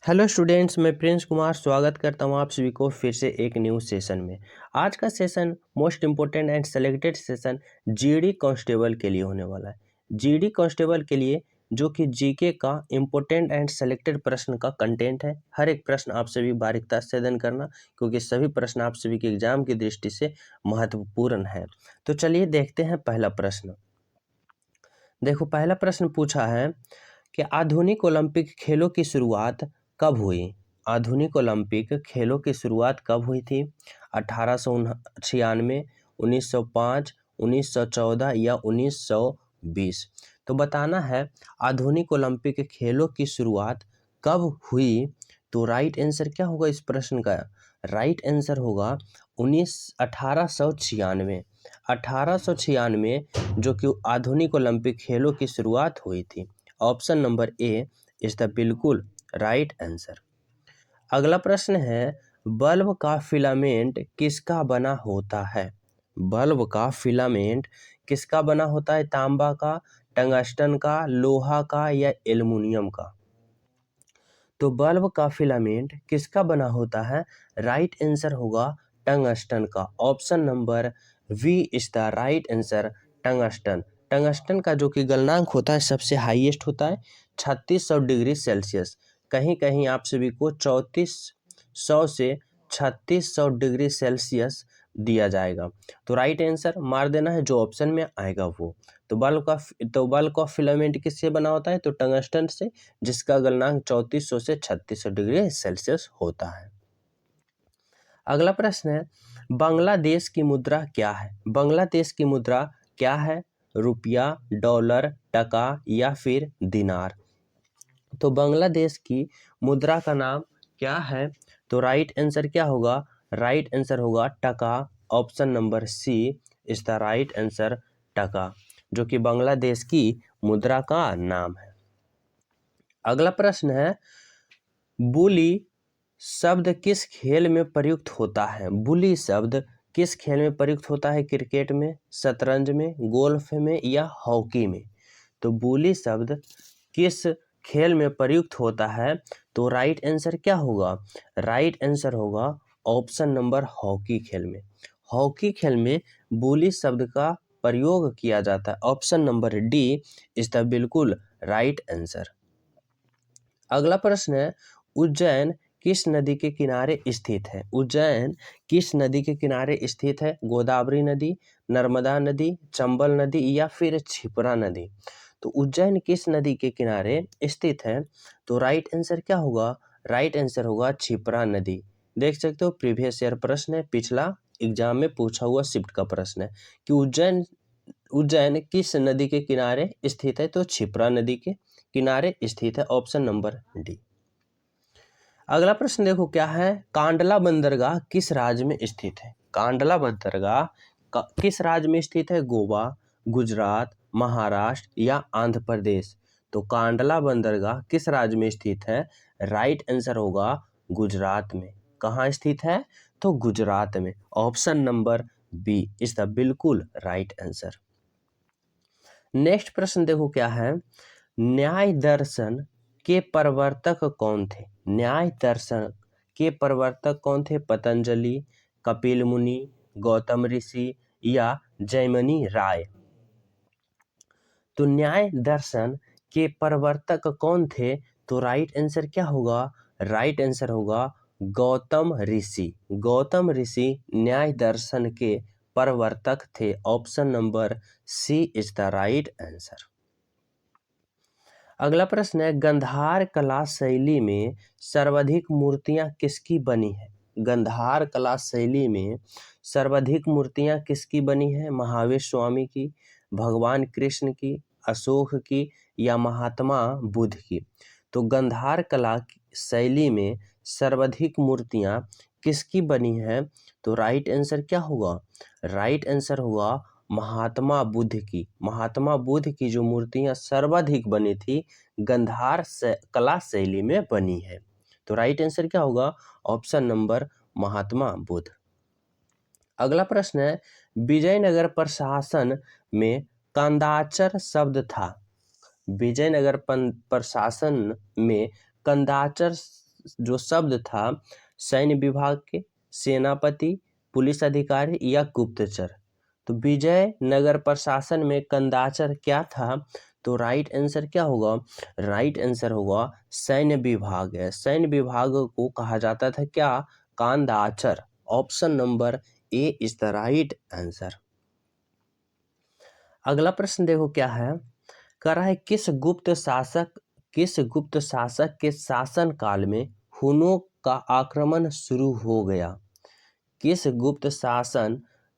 Hello students, मैं Prince Kumar स्वागत करता हूं आप सभी को फिर से एक न्यू सेशन में। आज का session most important and selected session GD constable के लिए होने वाला है। जीडी कांस्टेबल के लिए जो कि जीके का इम्पोर्टेंट एंड सेलेक्टेड प्रश्न का कंटेंट है। हर एक प्रश्न आप सभी बारीकता से अध्ययन करना, क्योंकि सभी प्रश्न आप सभी के एग्जाम की दृष्टि से महत्वपूर्ण है। तो चलिए देखते हैं पहला प्रश्न। देखो, पहला प्रश्न पूछा है कि आधुनिक ओलंपिक खेलों की शुरुआत कब हुई? आधुनिक ओलंपिक खेलों की शुरुआत कब हुई थी? 1896, 1905, 1914 या 1920? तो बताना है आधुनिक ओलंपिक खेलों की शुरुआत कब हुई। तो राइट आंसर क्या होगा इस प्रश्न का? राइट आंसर होगा 1896। 1896 जो कि आधुनिक ओलंपिक खेलों की शुरुआत हुई थी। Option number A is the बिल्कुल राइट आंसर। अगला प्रश्न है, बल्ब का फिलामेंट किसका बना होता है? बल्ब का फिलामेंट किसका बना होता है? तांबा का, टंगस्टन का, लोहा का या एल्युमिनियम का? तो बल्ब का फिलामेंट किसका बना होता है? राइट आंसर होगा टंगस्टन का। Option number B is the right answer, tungsten. Tungsten का जो कि गलनांक होता है सबसे हाईएस्ट होता है 3600 डिग्री सेल्सियस। कहीं कहीं आप सभी को 3400 से 3600 डिग्री सेल्सियस दिया जाएगा। तो राइट आंसर मार देना है जो ऑप्शन में आएगा वो। तो बल्ब का फिलामेंट किससे बना होता है? तो टंगस्टन से, जिसका गलनांक 3400 से 3600 डिग्री सेल्सियस होता है। अगला प्रश्न है, बांग्लादेश की मुद्रा क्या है? बांग्लादेश की मुद्रा क्या है? रुपया, डॉलर, टका या फिर दिनार? तो बांग्लादेश की मुद्रा का नाम क्या है? तो राइट आंसर क्या होगा? राइट आंसर होगा taka. Option number C is the right answer, taka, जो कि बांग्लादेश की मुद्रा का नाम है। अगला प्रश्न है, बुली शब्द किस खेल में प्रयुक्त होता है? बुली शब्द किस खेल में प्रयुक्त होता है? क्रिकेट में, शतरंज में, गोल्फ में या हॉकी में? तो बुली शब्द किस खेल में प्रयुक्त होता है? तो राइट आंसर क्या होगा? राइट आंसर होगा ऑप्शन नंबर हॉकी खेल में। हॉकी खेल में बुली शब्द का प्रयोग किया जाता है। Option number D is the बिल्कुल राइट आंसर। अगला प्रश्न है, उज्जैन किस नदी के किनारे स्थित है? उज्जैन किस नदी के किनारे स्थित है? गोदावरी नदी, नर्मदा नदी, चंबल नदी या फिर क्षिप्रा नदी? तो उज्जैन किस नदी के किनारे स्थित है? तो राइट आंसर क्या होगा? राइट आंसर होगा क्षिप्रा नदी। देख सकते हो प्रीवियस ईयर प्रश्न है, पिछला एग्जाम में पूछा हुआ शिफ्ट का प्रश्न है कि उज्जैन किस नदी के किनारे स्थित है? तो क्षिप्रा नदी के किनारे स्थित है। Option number D. अगला प्रश्न देखो क्या है, कांडला बंदरगाह किस राज्य में स्थित है? कांडला बंदरगाह किस राज्य में स्थित है? गोवा, गुजरात, महाराष्ट्र या आंध्र प्रदेश? तो कांडला बंदरगाह किस राज्य में स्थित है? राइट आंसर होगा गुजरात में। कहाँ स्थित है? तो गुजरात में। Option number B is the बिल्कुल राइट आंसर। नेक्स्ट प्रश्न देखो क्या है, न्याय दर्शन के प्रवर्तक कौन थे? न्याय दर्शन के प्रवर्तक कौन थे? पतंजलि, कपिल मुनि, गौतम ऋषि या जैमिनी राय? तो न्याय दर्शन के प्रवर्तक कौन थे? तो राइट आंसर क्या होगा? राइट आंसर होगा गौतम ऋषि। गौतम ऋषि न्याय दर्शन के प्रवर्तक थे। Option number C is the right answer. अगला प्रश्न है, गंधार कला शैली में सर्वाधिक मूर्तियां किसकी बनी है? गंधार कला शैली में सर्वाधिक मूर्तियां किसकी बनी है? महावीर स्वामी की, भगवान कृष्ण की, अशोक की या महात्मा बुद्ध की? तो गंधार कला शैली में सर्वाधिक मूर्तियां किसकी बनी है? तो राइट आंसर क्या होगा? राइट आंसर होगा महात्मा बुद्ध की। महात्मा बुद्ध की जो मूर्तियां सर्वाधिक बनी थी गंधार कला शैली में बनी है। तो राइट आंसर क्या होगा? Option number Mahatma Buddha. अगला प्रश्न है, विजयनगर प्रशासन में कंदाचर शब्द था। विजयनगर प्रशासन में कंदाचर जो शब्द था सैन्य विभाग के, सेनापति, पुलिस अधिकारी या गुप्तचर। तो विजयनगर प्रशासन में कंदाचर क्या था? तो राइट आंसर क्या होगा? राइट आंसर होगा सैन्य विभाग है। सैन्य विभाग को कहा जाता था क्या? कांदाचर। Option number A is the right answer. अगला प्रश्न देखो क्या है, कह रहा है किस गुप्त शासक के शासन काल में हुनों का आक्रमण शुरू हो गया? किस गुप्त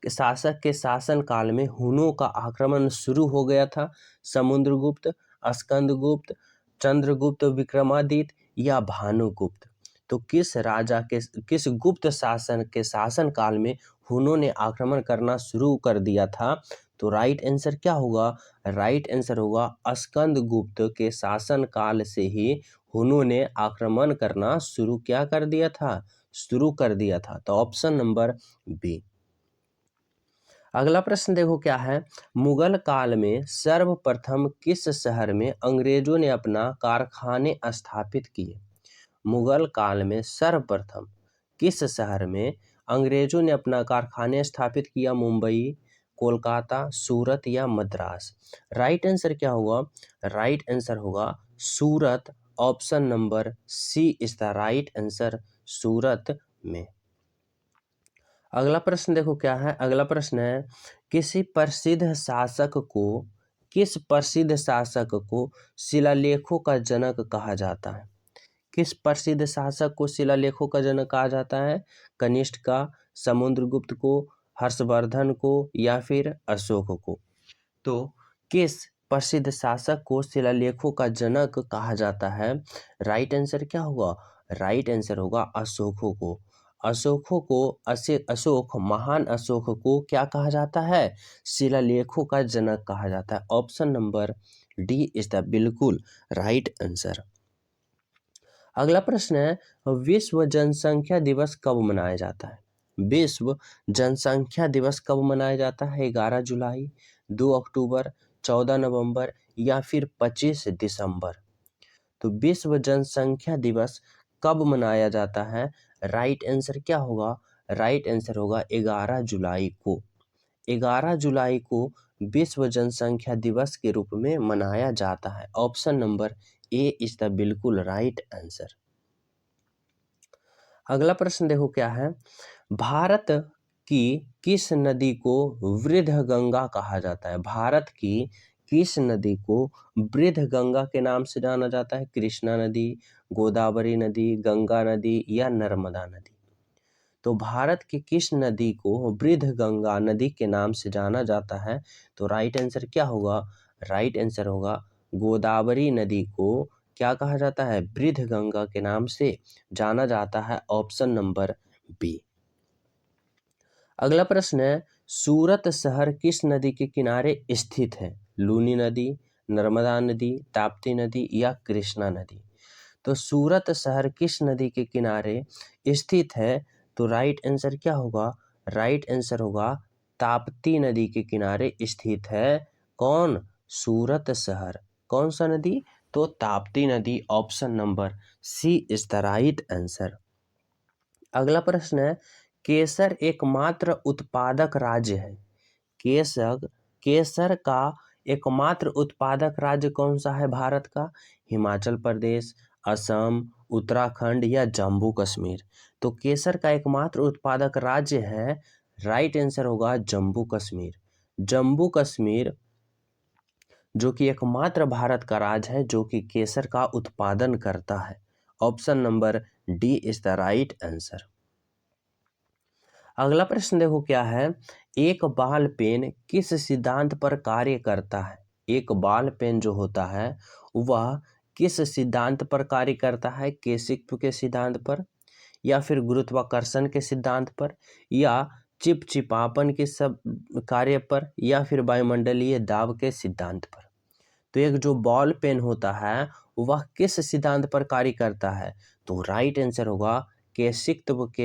शासक के शासन काल में हुनों का आक्रमण शुरू हो गया था? समुद्रगुप्त, स्कंदगुप्त, चंद्रगुप्त विक्रमादित्य या भानुगुप्त। तो किस गुप्त शासन के शासन काल में हुनों ने आक्रमण करना शुरू कर दिया था? तो राइट आंसर क्या होगा? राइट आंसर होगा स्कंदगुप्त के शासन काल से ही हुनों ने आक्रमण करना शुरू कर दिया था। तो ऑप्शन नंबर बी। अगला प्रश्न देखो क्या है, मुगल काल में सर्वप्रथम किस शहर में अंग्रेजों ने अपना कारखाने स्थापित किए? मुगल काल में सर्वप्रथम किस शहर में अंग्रेजों ने अपना कारखाने स्थापित किया? मुंबई, कोलकाता, सूरत या मद्रास। राइट आंसर क्या होगा? राइट आंसर होगा Surat. Option number C is the right answer, Surat में। अगला प्रश्न देखो क्या है, अगला प्रश्न है किस प्रसिद्ध शासक को शिलालेखों का जनक कहा जाता है? किस प्रसिद्ध शासक को शिलालेखों का जनक कहा जाता है? कनिष्क का, समुद्रगुप्त को, हर्षवर्धन को या फिर अशोक को। तो किस प्रसिद्ध शासक को शिलालेखों का जनक कहा जाता है? राइट आंसर क्या होगा? राइट आंसर होगा अशोकों को। महान अशोक को क्या कहा जाता है? शिलालेखों का जनक कहा जाता है। Option number D is the बिल्कुल राइट आंसर। अगला प्रश्न है विश्व जनसंख्या दिवस कब मनाया जाता है? विश्व जनसंख्या दिवस कब मनाया जाता है? 11 जुलाई, 2 अक्टूबर, 14 नवंबर या फिर 25 दिसंबर। तो विश्व जनसंख्या दिवस कब मनाया जाता है? राइट आंसर क्या होगा? राइट आंसर होगा 11 जुलाई को। 11 जुलाई को विश्व जनसंख्या दिवस के रूप में मनाया जाता है। Option number A is the बिल्कुल राइट आंसर। अगला प्रश्न देखो क्या है, भारत की किस नदी को वृद्ध गंगा कहा जाता है? भारत की किस नदी को वृद्ध गंगा के नाम से जाना जाता है? कृष्णा नदी, गोदावरी नदी, गंगा नदी या नर्मदा नदी। तो भारत की किस नदी को वृद्ध गंगा नदी के नाम से जाना जाता है? तो राइट आंसर क्या होगा? राइट आंसर होगा गोदावरी नदी को क्या कहा जाता है? वृद्ध गंगा के नाम से जाना जाता है। Option number B. अगला प्रश्न है सूरत शहर किस नदी के किनारे स्थित है? लूनी नदी, नर्मदा नदी, ताप्ती नदी या कृष्णा नदी। तो सूरत शहर किस नदी के किनारे स्थित है? तो राइट आंसर क्या होगा? राइट आंसर होगा ताप्ती नदी के किनारे स्थित है। कौन? सूरत शहर। कौन सा नदी? तो ताप्ती नदी। Option number C is the right answer. अगला प्रश्न है केसर एकमात्र उत्पादक राज्य है। केसर का एकमात्र उत्पादक राज्य कौन सा है भारत का? हिमाचल प्रदेश, असम, उत्तराखंड या जम्मू कश्मीर। तो केसर का एकमात्र उत्पादक राज्य है, राइट आंसर होगा जम्मू कश्मीर। जम्मू कश्मीर जो कि एकमात्र भारत का राज्य है जो कि केसर का उत्पादन करता है। Option number D is the right answer. अगला प्रश्न देखो क्या है, एक बॉल पेन किस सिद्धांत पर कार्य करता है? एक बॉल पेन जो होता है वह किस सिद्धांत पर कार्य करता है? केसिक्स के सिद्धांत पर या फिर गुरुत्वाकर्षण के सिद्धांत पर या चिपचिपापन के सब कार्य पर या फिर वायुमंडलीय दाब के सिद्धांत पर। तो एक जो बॉल पेन होता है वह किस सिद्धांत पर कार्य करता है? तो राइट आंसर होगा केसिक्स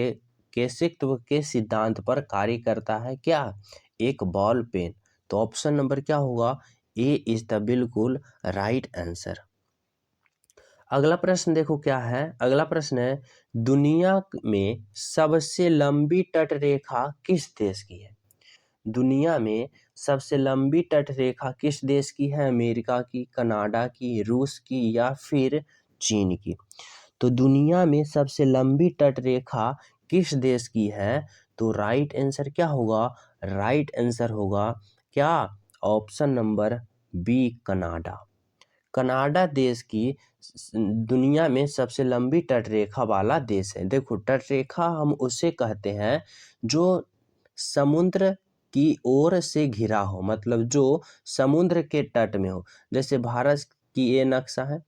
के सिद्धांत पर कार्य करता है क्या? एक बॉल पेन। तो ऑप्शन नंबर क्या होगा? ए इज द बिल्कुल राइट आंसर। अगला प्रश्न देखो क्या है। अगला प्रश्न है, दुनिया में सबसे लंबी तट रेखा किस देश की है? दुनिया में सबसे लंबी तट रेखा किस देश की है? अमेरिका की, कनाडा की, रूस की या फिर चीन की? तो दुनिया में सबसे लंबी तट रेखा किस देश की है? तो राइट आंसर क्या होगा? राइट आंसर होगा क्या? Option number B, Canada. Canada देश की दुनिया में सबसे लंबी तट रेखा वाला देश है। देखो, तट रेखा हम उसे कहते हैं जो समुद्र की ओर से घिरा हो, मतलब जो समुद्र के तट में हो। जैसे भारत की ये नक्शा है,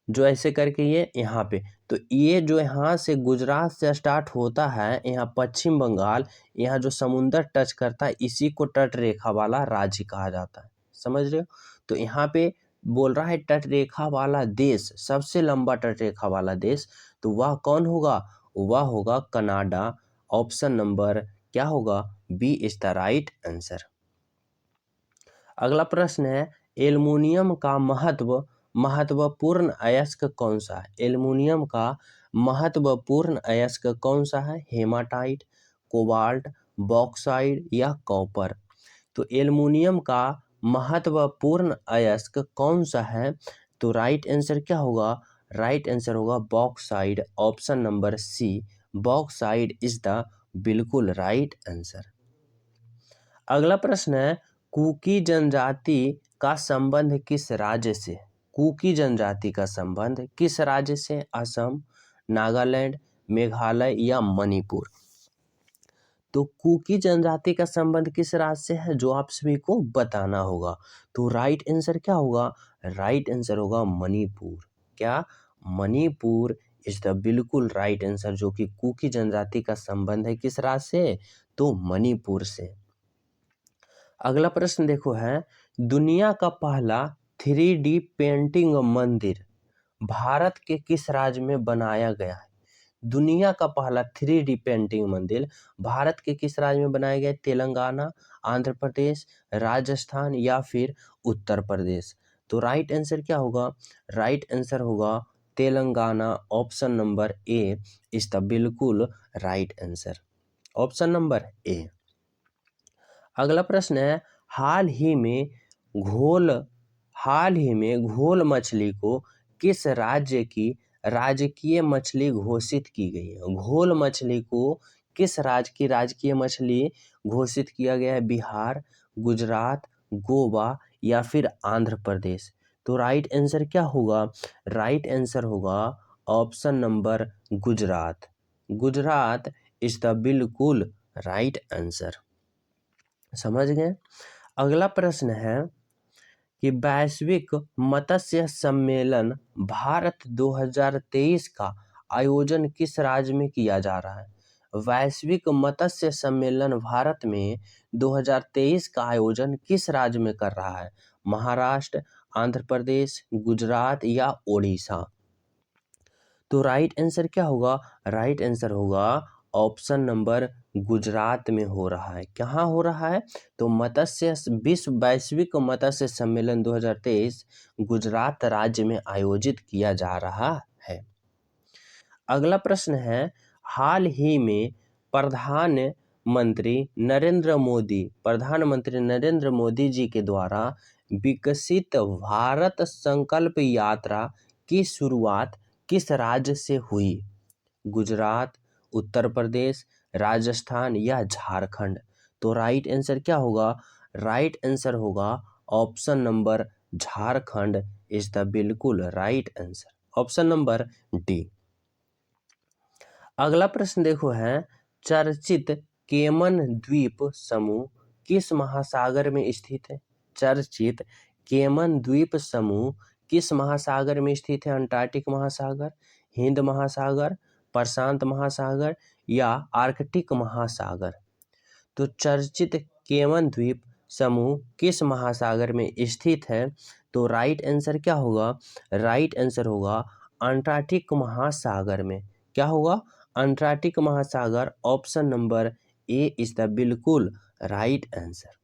जो ऐसे करके ये यहाँ पे, तो ये जो यहाँ से गुजरात से स्टार्ट होता है, यहाँ पश्चिम बंगाल, यहाँ जो समुंदर टच करता है, इसी को तट रेखा वाला राज्य कहा जाता है। समझ रहे हो? तो यहाँ पे बोल रहा है तट रेखा वाला देश, सबसे लंबा तट रेखा वाला देश, तो वह कौन होगा? वह होगा कनाडा। ऑप्शन नंबर क्या होगा? B is the right answer. अगला प्रश्न है, एल्युमिनियम का महत्वपूर्ण अयस्क कौन सा है? एल्युमिनियम का महत्वपूर्ण अयस्क कौन सा है? हेमाटाइट, कोबाल्ट, बॉक्साइड या कॉपर? तो एल्युमिनियम का महत्वपूर्ण अयस्क कौन सा है? तो राइट आंसर क्या होगा? राइट आंसर होगा bauxite. Option number C, bauxite is the बिल्कुल राइट आंसर। अगला प्रश्न है, कुकी जनजाति का संबंध किस राज्य से? कुकी जनजाति का संबंध किस राज्य से? असम, नागालैंड, मेघालय या मणिपुर? तो कुकी जनजाति का संबंध किस राज्य से है, जो आप सभी को बताना होगा। तो राइट आंसर क्या होगा? राइट आंसर होगा मणिपुर। क्या? मणिपुर इज द बिल्कुल राइट आंसर, जो कि कुकी जनजाति का संबंध है किस राज्य से? तो मणिपुर से। अगला प्रश्न देखो है, दुनिया का पहला 3D पेंटिंग मंदिर भारत के किस राज्य में बनाया गया है? दुनिया का पहला 3D पेंटिंग मंदिर भारत के किस राज्य में बनाया गया है? तेलंगाना, आंध्र प्रदेश, राजस्थान या फिर उत्तर प्रदेश? तो राइट आंसर क्या होगा? राइट आंसर होगा Telangana. Option number A is the बिल्कुल right answer. Option number A. अगला प्रश्न है, हाल ही में घोल मछली को किस राज्य की राजकीय मछली घोषित की गई है? घोल मछली को किस राज्य की राजकीय मछली घोषित किया गया है? बिहार, गुजरात, गोवा या फिर आंध्र प्रदेश? तो राइट आंसर क्या होगा? राइट आंसर होगा option number Gujarat. Gujarat is the बिल्कुल राइट आंसर। समझ गए? अगला प्रश्न है कि वैश्विक मत्स्य सम्मेलन भारत 2023 का आयोजन किस राज्य में किया जा रहा है? वैश्विक मत्स्य सम्मेलन भारत में 2023 का आयोजन किस राज्य में कर रहा है? महाराष्ट्र, आंध्र प्रदेश, गुजरात या ओडिशा? तो राइट आंसर क्या होगा? राइट आंसर होगा ऑप्शन नंबर गुजरात में हो रहा है। कहाँ हो रहा है? तो वैश्विक मत्स्य सम्मेलन 2023 गुजरात राज्य में आयोजित किया जा रहा है। अगला प्रश्न है, हाल ही में प्रधानमंत्री नरेंद्र मोदी जी के द्वारा विकसित भारत संकल्प यात्रा की शुरुआत किस राज्य से हुई? गुजरात, उत्तर प्रदेश, राजस्थान या झारखंड? तो राइट आंसर क्या होगा? राइट आंसर होगा option number Jharkhand is the बिल्कुल right answer. Option number D. अगला प्रश्न देखो है, चर्चित केमन द्वीप समूह किस महासागर में स्थित है? चर्चित केमन द्वीप समूह किस महासागर में स्थित है? अंटार्कटिक महासागर, हिंद महासागर, प्रशांत महासागर या आर्कटिक महासागर? तो चर्चित केमन द्वीप समूह किस महासागर में स्थित है? तो राइट आंसर क्या होगा? राइट आंसर होगा अंटार्कटिक महासागर में। क्या होगा? अंटार्कटिक महासागर। Option number A is the बिल्कुल राइट आंसर।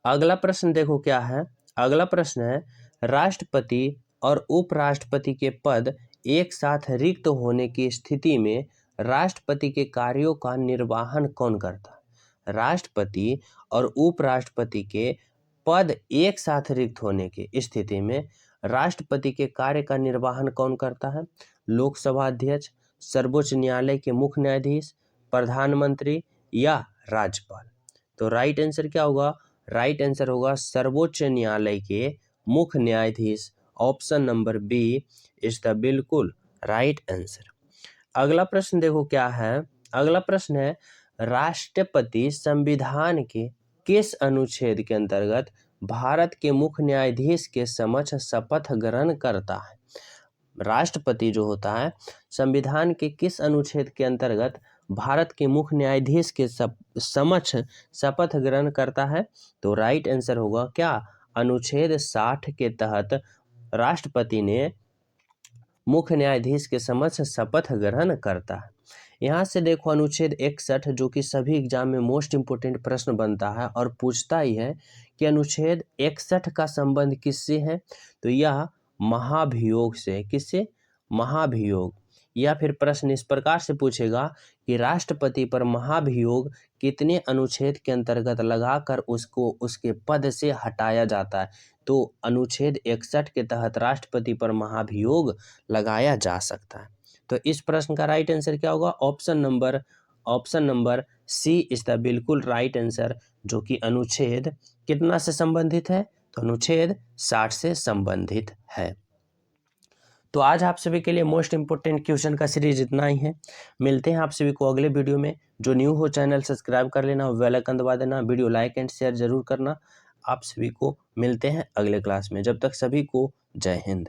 अगला प्रश्न देखो क्या है। अगला प्रश्न है, राष्ट्रपति और उपराष्ट्रपति के पद एक साथ रिक्त होने की स्थिति में राष्ट्रपति के कार्यों का निर्वहन कौन करता है? राष्ट्रपति और उपराष्ट्रपति के पद एक साथ रिक्त होने की स्थिति में राष्ट्रपति के कार्य का निर्वहन कौन करता है? लोकसभा अध्यक्ष, सर्वोच्च न्यायालय के मुख्य न्यायाधीश, प्रधानमंत्री या राज्यपाल। तो राइट आंसर क्या होगा? राइट आंसर होगा सर्वोच्च न्यायालय के मुख्य न्यायाधीश। Option number B is the बिल्कुल राइट आंसर। अगला प्रश्न देखो क्या है। अगला प्रश्न है, राष्ट्रपति संविधान के किस अनुच्छेद के अंतर्गत भारत के मुख्य न्यायाधीश के समक्ष शपथ ग्रहण करता है? राष्ट्रपति जो होता है संविधान के किस अनुच्छेद के अंतर्गत भारत के मुख्य न्यायाधीश के समक्ष शपथ ग्रहण करता है? तो राइट आंसर होगा क्या? अनुच्छेद 60 के तहत राष्ट्रपति ने मुख्य न्यायाधीश के समक्ष शपथ ग्रहण करता है। यहाँ से देखो अनुच्छेद 61 जो कि सभी एग्जाम में मोस्ट इंपोर्टेंट प्रश्न बनता है और पूछता ही है कि अनुच्छेद 61 का संबंध किससे है? तो यह महाभियोग से। किससे? महाभियोग। या फिर प्रश्न इस प्रकार से पूछेगा कि राष्ट्रपति पर महाभियोग कितने अनुच्छेद के अंतर्गत लगाकर उसको उसके पद से हटाया जाता है? तो अनुच्छेद 61 के तहत राष्ट्रपति पर महाभियोग लगाया जा सकता है। तो इस प्रश्न का राइट आंसर क्या होगा? Option number C is the बिल्कुल राइट आंसर, जो कि अनुच्छेद कितना से संबंधित है? तो अनुच्छेद 60 से संबंधित है। तो आज आप सभी के लिए मोस्ट इंपोर्टेंट क्वेश्चन का सीरीज इतना ही है। मिलते हैं आप सभी को अगले वीडियो में। जो न्यू हो चैनल सब्सक्राइब कर लेना, बेल आइकन दबा देना, वीडियो लाइक एंड शेयर जरूर करना। आप सभी को मिलते हैं अगले क्लास में। जब तक सभी को जय हिंद।